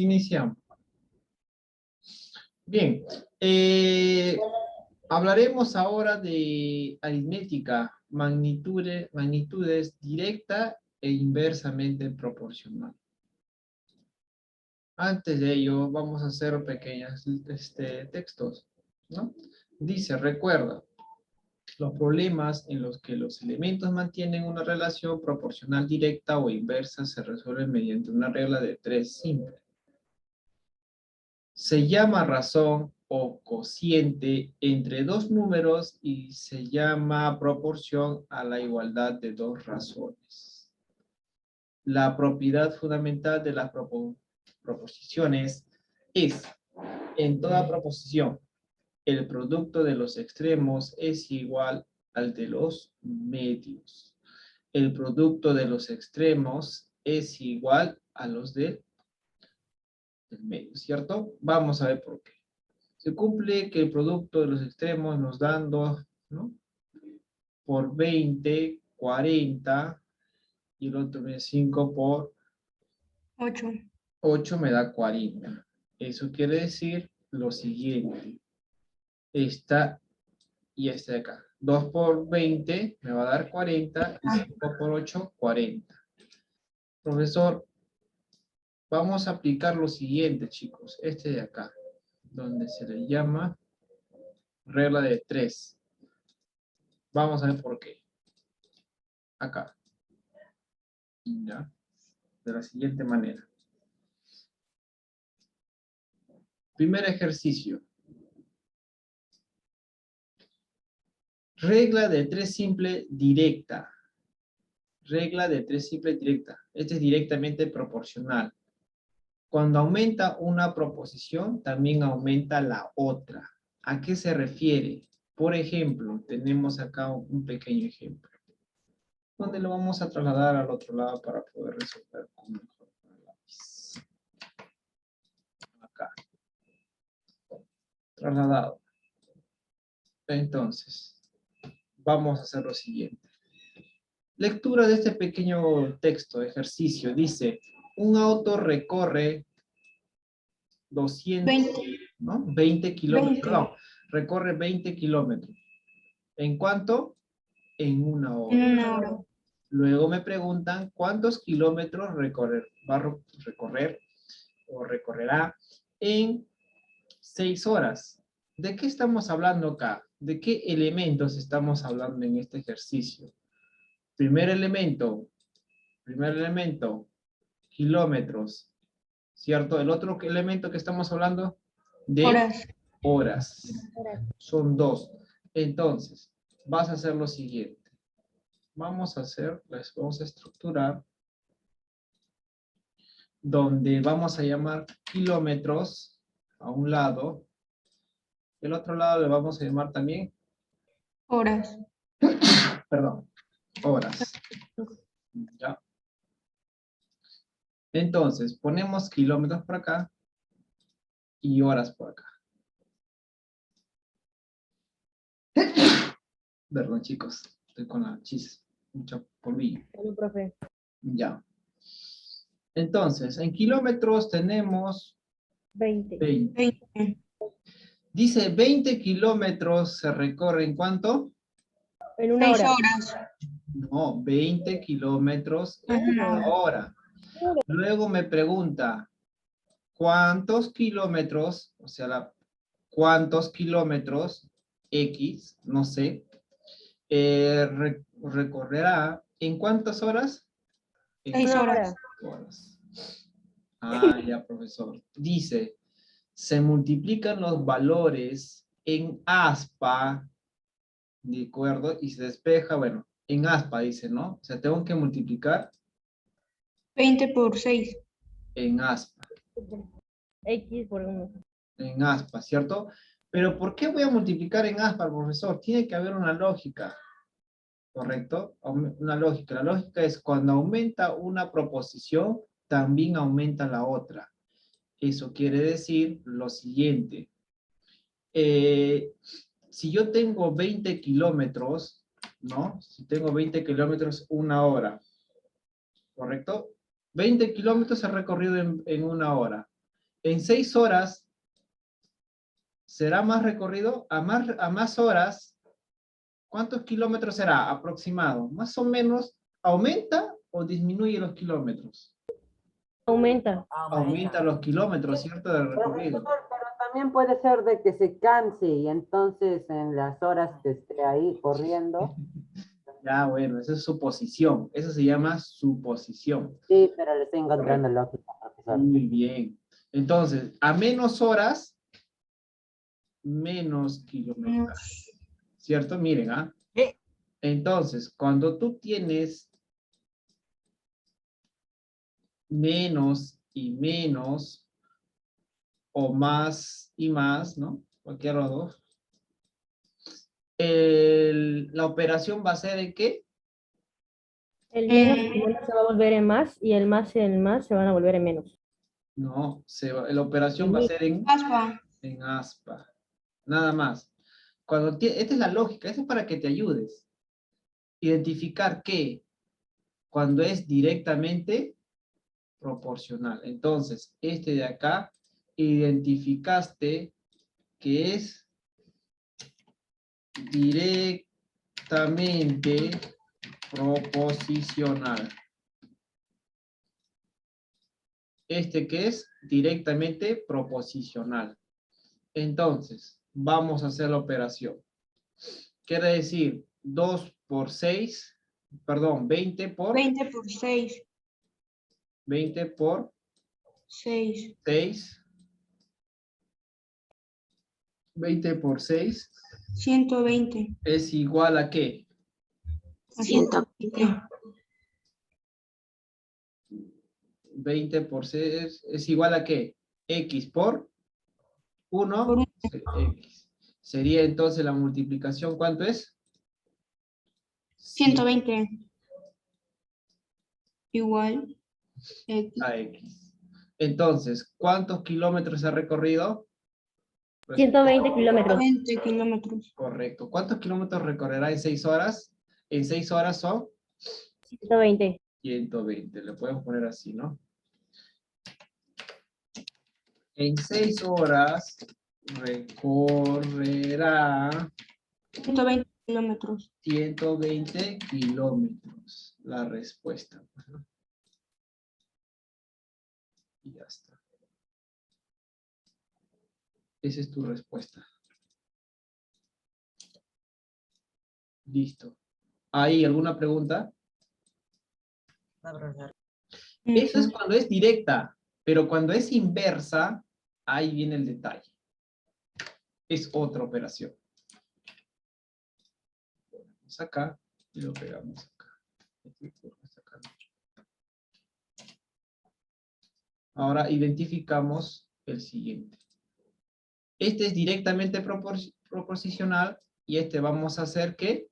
Iniciamos. Bien, hablaremos ahora de aritmética, magnitudes directa e inversamente proporcional. Antes de ello, vamos a hacer pequeños textos, ¿no? Dice, recuerda, los problemas en los que los elementos mantienen una relación proporcional directa o inversa se resuelven mediante una regla de 3 simple. Se llama razón o cociente entre dos números y se llama proporción a la igualdad de dos razones. La propiedad fundamental de las proposiciones es, en toda proposición, el producto de los extremos es igual al de los medios. El producto de los extremos es igual a los del medio, ¿cierto? Vamos a ver por qué. Se cumple que el producto de los extremos nos dan 2, ¿no? Por 20, 40, y el otro es 5 por 8. 8 me da 40. Eso quiere decir lo siguiente. Esta y este de acá. 2 por 20 me va a dar 40 y 5 por 8, 40. Profesor, vamos a aplicar lo siguiente, chicos. Este de acá, donde se le llama regla de 3. Vamos a ver por qué. Acá. ¿Ya? De la siguiente manera. Primer ejercicio. Regla de 3 simple directa. Regla de 3 simple directa. Este es directamente proporcional. Cuando aumenta una proposición, también aumenta la otra. ¿A qué se refiere? Por ejemplo, tenemos acá un pequeño ejemplo, donde lo vamos a trasladar al otro lado para poder resolver con mejor lápiz. Acá. Trasladado. Entonces, vamos a hacer lo siguiente. Lectura de este pequeño texto, ejercicio. Dice, un auto recorre 20 kilómetros. No, recorre 20 kilómetros. ¿En cuánto? En una hora. En una hora. Luego me preguntan cuántos kilómetros va a recorrer o recorrerá en 6 horas. ¿De qué estamos hablando acá? ¿De qué elementos estamos hablando en este ejercicio? Primer elemento, kilómetros, ¿cierto? El otro elemento que estamos hablando de horas. Son 2. Entonces, vas a hacer lo siguiente. Vamos a estructurar donde vamos a llamar kilómetros a un lado. El otro lado le vamos a llamar también horas. Perdón, horas. ¿Ya? Entonces, ponemos kilómetros por acá y horas por acá. Perdón, chicos, estoy con la chis, mucho polvillo. Hola, profe. Ya. Entonces, en kilómetros tenemos 20. Dice 20 kilómetros se recorre ¿en cuánto? En una 6 hora. horas. No, 20 kilómetros en una hora. Luego me pregunta, ¿cuántos kilómetros, o sea, cuántos kilómetros X, no sé, recorrerá en cuántas horas? En 6 horas. horas. Ah, ya, profesor. Dice, se multiplican los valores en aspa, ¿de acuerdo? Y se despeja, bueno, en aspa dice, ¿no? O sea, tengo que multiplicar 20 por 6. en aspa. X por 1. En aspa, ¿cierto? Pero ¿por qué voy a multiplicar en aspa, profesor? Tiene que haber una lógica, ¿correcto? Una lógica. La lógica es cuando aumenta una proposición, también aumenta la otra. Eso quiere decir lo siguiente. Si yo tengo 20 kilómetros, ¿no? Si tengo 20 kilómetros, una hora, ¿correcto? 20 kilómetros he recorrido en una hora. En 6 horas, ¿será más recorrido? A más horas, ¿cuántos kilómetros será aproximado? Más o menos, ¿aumenta o disminuye los kilómetros? Aumenta. Aumenta los kilómetros, ¿cierto? Del recorrido. Profesor, pero también puede ser de que se canse y entonces en las horas que esté ahí corriendo. Ya, bueno, esa es suposición. Eso se llama suposición. Sí, pero le estoy encontrando lógica, profesor. Muy bien. Entonces, a menos horas, menos kilometraje. ¿Cierto? Miren, ¿ah? Entonces, cuando tú tienes menos y menos, o más y más, ¿no? Cualquiera de los dos. La operación va a ser ¿en qué? El menos se va a volver en más y el más se van a volver en menos. No, la operación va a ser Aspa. en aspa. Nada más. Esta es la lógica, esta es para que te ayudes. Identificar que cuando es directamente proporcional. Entonces, este de acá, identificaste que es directamente proposicional. Este que es directamente proposicional. Entonces, vamos a hacer la operación. Quiere decir 2 por 6, perdón, 20 por 20 por 6. 20 por 6. 6. 20 por 6 120. es igual a ¿qué? A 120. 20 por 6 es igual a ¿qué? X por 1, Por X. Sería entonces la multiplicación, ¿cuánto es? 120. Igual. X. A X. Entonces, ¿cuántos kilómetros ha recorrido? Pues, 120 kilómetros. 20 kilómetros. correcto. ¿Cuántos kilómetros recorrerá en 6 horas? En 6 horas son 120. 120. Le podemos poner así, ¿no? En 6 horas recorrerá 120 kilómetros. 120 kilómetros. La respuesta. Y ya está. Esa es tu respuesta. Listo. ¿Hay alguna pregunta? Eso es cuando es directa, pero cuando es inversa, ahí viene el detalle. Es otra operación. Ponemos acá y lo pegamos acá. Ahora identificamos el siguiente. Este es directamente proporcional y este vamos a hacer que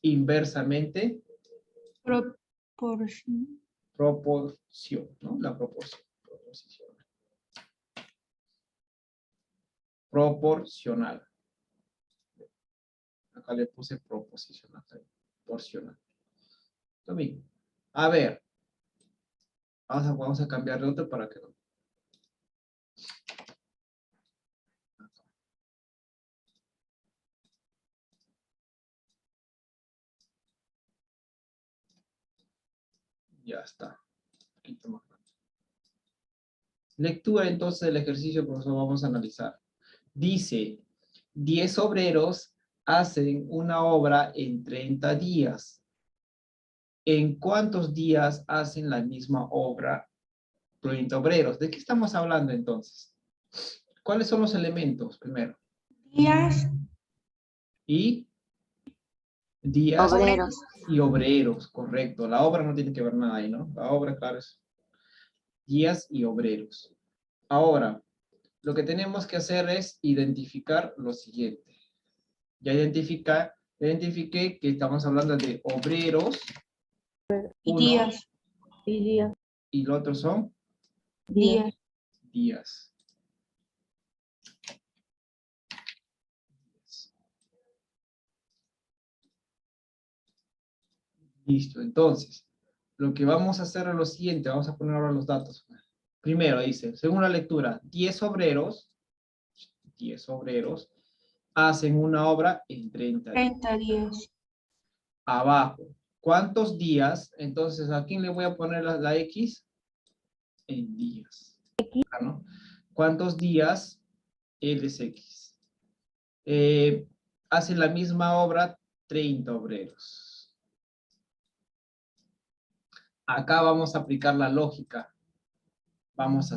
inversamente Proporción. proporción, ¿no? La proporción. Proporcional. Acá le puse proposicional. Proporcional. Lo mismo. A ver. Vamos a cambiar de otro para que no. Ya está. Un poquito más grande. Lectura entonces del ejercicio, profesor, vamos a analizar. Dice, 10 obreros hacen una obra en 30 días. ¿En cuántos días hacen la misma obra 30 obreros? ¿De qué estamos hablando entonces? ¿Cuáles son los elementos primero? Días. Y días Obreros. y obreros, correcto. La obra no tiene que ver nada ahí, ¿no? La obra, claro, es días y obreros. Ahora, lo que tenemos que hacer es identificar lo siguiente. Ya identifiqué que estamos hablando de obreros. Y Uno, días. Y días. y los otros son Días. días. Listo, entonces, lo que vamos a hacer es lo siguiente, vamos a poner ahora los datos. Primero dice, según la lectura, 10 obreros hacen una obra en 30 días. 30 días. Abajo, ¿cuántos días? Entonces, ¿a quién le voy a poner la X? En días. ¿No? ¿Cuántos días? L es X. Hacen la misma obra 30 obreros. Acá vamos a aplicar la lógica. Vamos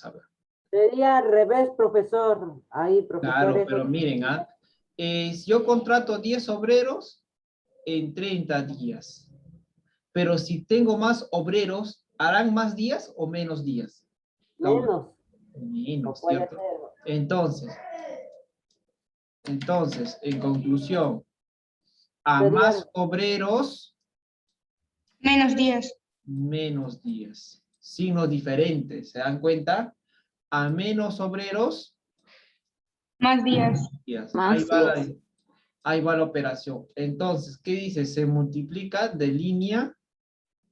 a ver. Sería al revés, profesor. Ahí, profesor. Claro, eso- pero miren, si yo contrato 10 obreros en 30 días, pero si tengo más obreros, ¿harán más días o menos días? Menos. Menos, No puede ¿cierto? ser. Entonces, en conclusión, a Sería- más obreros, Menos días. menos días. Signos diferentes, ¿se dan cuenta? A menos obreros, Más días. días. Más días. Ahí va la operación. Entonces, ¿qué dice? Se multiplica de línea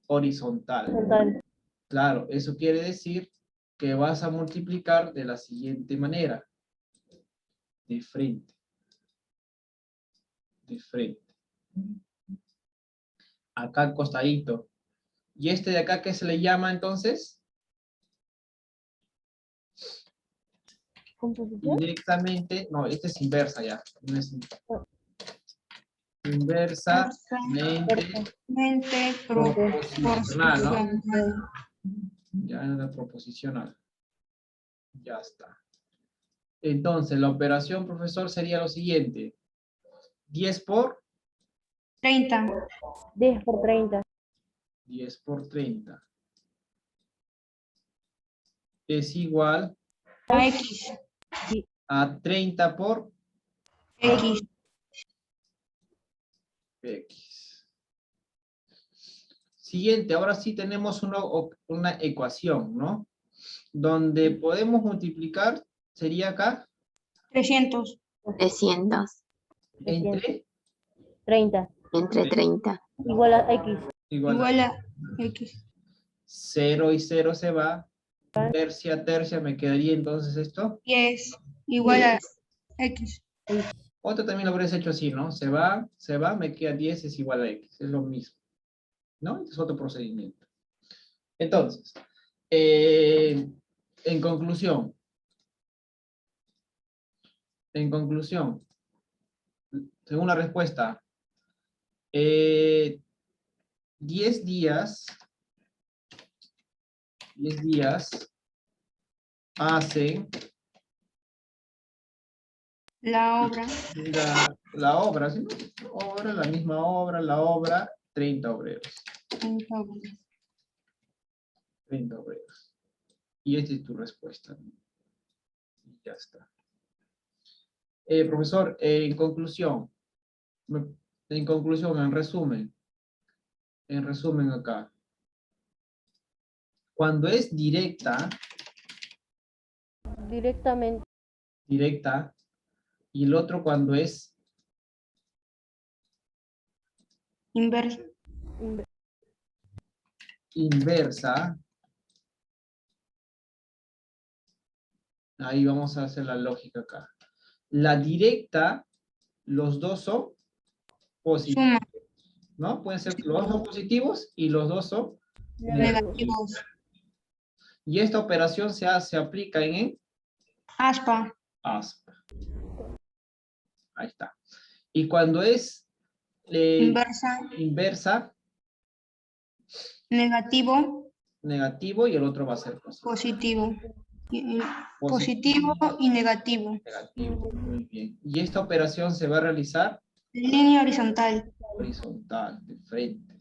horizontal. Total. Claro, eso quiere decir que vas a multiplicar de la siguiente manera. De frente. De frente. Acá al costadito. ¿Y este de acá qué se le llama entonces? ¿Composición? Directamente, no, este es inversa ya. No es inversamente Mente proporcional, ¿no? proporcional. Ya en la proposicional. Ya está. Entonces, la operación, profesor, sería lo siguiente. 10 por 30. 10 por 30. 10 por 30. Es igual A X. a 30 por X. X. Siguiente, ahora sí tenemos una ecuación, ¿no? Donde podemos multiplicar, sería acá, 300. 300 entre 30. entre 30. Igual a X. igual a Igual a X. 0 y 0 se va. Tercia, me quedaría entonces esto. 10. Igual a X. Otro también lo habrías hecho así, ¿no? Se va, me queda 10, es igual a X. Es lo mismo, ¿no? Este es otro procedimiento. Entonces, en conclusión, según la respuesta, 10 días hacen La obra. la obra, ¿sí? La misma obra, 30 obreros. 30 obras. 30 obreros. Y esta es tu respuesta, ¿no? Y ya está. Profesor, en conclusión, en resumen acá. Cuando es directa, Directamente. y el otro cuando es Inversa. inversa, ahí vamos a hacer la lógica acá. La directa, los dos son positivos, Suma. ¿no? Pueden ser, los dos son positivos y los dos son negativos. Negativos. Y esta operación se aplica en Aspa. aspa. Ahí está. Y cuando es Inversa. inversa, Negativo. negativo, y el otro va a ser positivo. Positivo. Positivo y negativo. Negativo, muy bien. Y esta operación se va a realizar Línea horizontal. horizontal, de frente.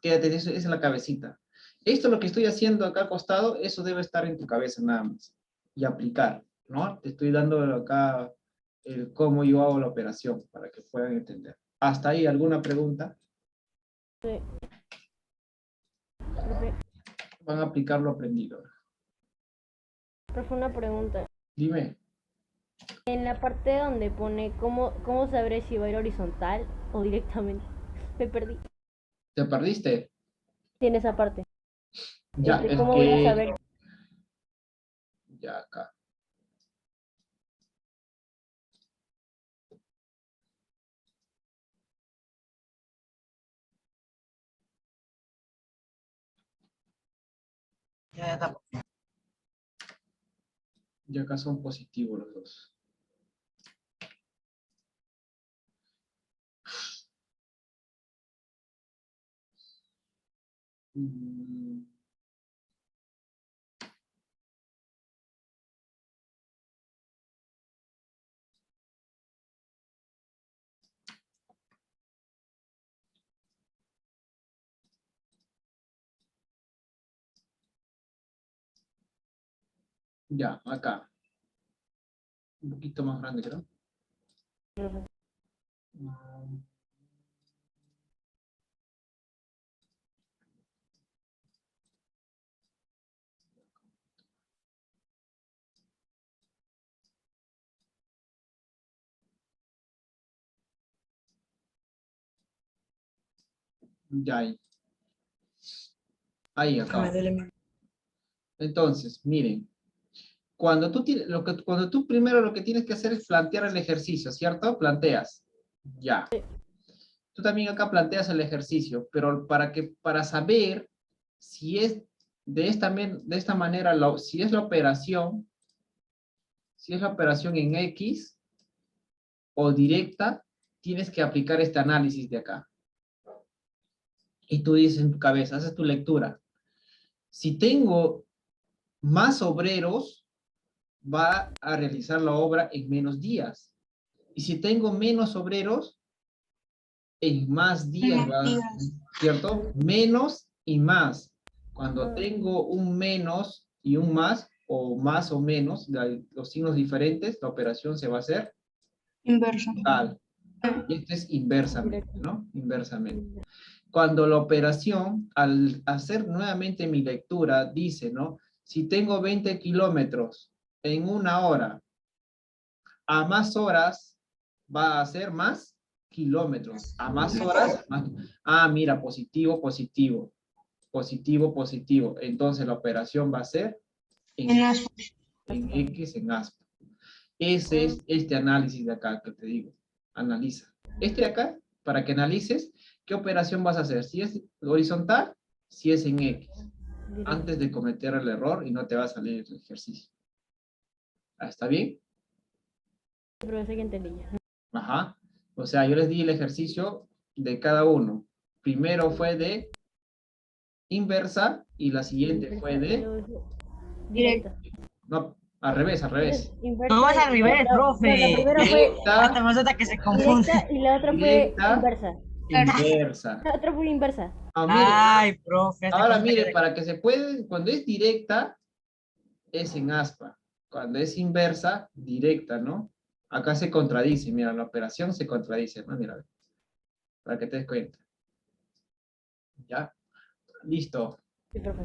Quédate, esa es la cabecita. Esto lo que estoy haciendo acá al costado, eso debe estar en tu cabeza nada más. Y aplicar, ¿no? Te estoy dando acá el cómo yo hago la operación, para que puedan entender. ¿Hasta ahí alguna pregunta? Sí. Profe, Van a aplicar lo aprendido. profe, una pregunta. Dime. En la parte donde pone cómo sabré si va a ir horizontal o directamente. Me perdí. ¿Te perdiste? Sí, en esa parte. Ya, es ¿Cómo voy a que... saber? Ya acá. Ya acá son positivos los dos. Mm, Ya, acá. Un poquito más grande, creo. Mm, Ya ahí. Ahí, acá. Entonces, miren. Cuando tú primero lo que tienes que hacer es plantear el ejercicio, ¿cierto? Planteas. Ya. Tú también acá planteas el ejercicio, pero para saber si es de esta manera, si es la operación en X o directa, tienes que aplicar este análisis de acá. Y tú dices en tu cabeza, haces tu lectura. Si tengo más obreros, va a realizar la obra en menos días. Y si tengo menos obreros, en más días, Más días. ¿cierto? Menos y más. Cuando tengo un menos y un más, o menos, los signos diferentes, la operación se va a hacer Inverso. tal. Y esto es inversamente, Directo. ¿no? Inversamente. Cuando la operación, al hacer nuevamente mi lectura, dice, ¿no? Si tengo 20 kilómetros en una hora, a más horas va a ser más kilómetros. A más horas, más... Ah, mira, positivo, positivo. Positivo, positivo. Entonces la operación va a ser En aspa. en X, en aspa. Ese es este análisis de acá que te digo. Analiza. Este de acá, para que analices qué operación vas a hacer. Si es horizontal, si es en X. Antes de cometer el error y no te va a salir el ejercicio. ¿Está bien? Pero ese que entendí ya. Ajá. O sea, yo les di el ejercicio de cada uno. Primero fue de inversa y la siguiente fue de... Directa. No, al revés, al revés. Inversa No es al y revés, no, la profe. primera fue Hasta me nota que se confunde. directa y la otra fue Directa, inversa. inversa. La otra fue inversa. Ah, mire, Ay, profe, hasta ahora me nota que mire, se para que se puede, cuando es directa, es en aspa. Cuando es inversa, directa, ¿no? Acá se contradice, mira, la operación se contradice, ¿no? Mira, para que te des cuenta. ¿Ya? Listo. Sí, profe.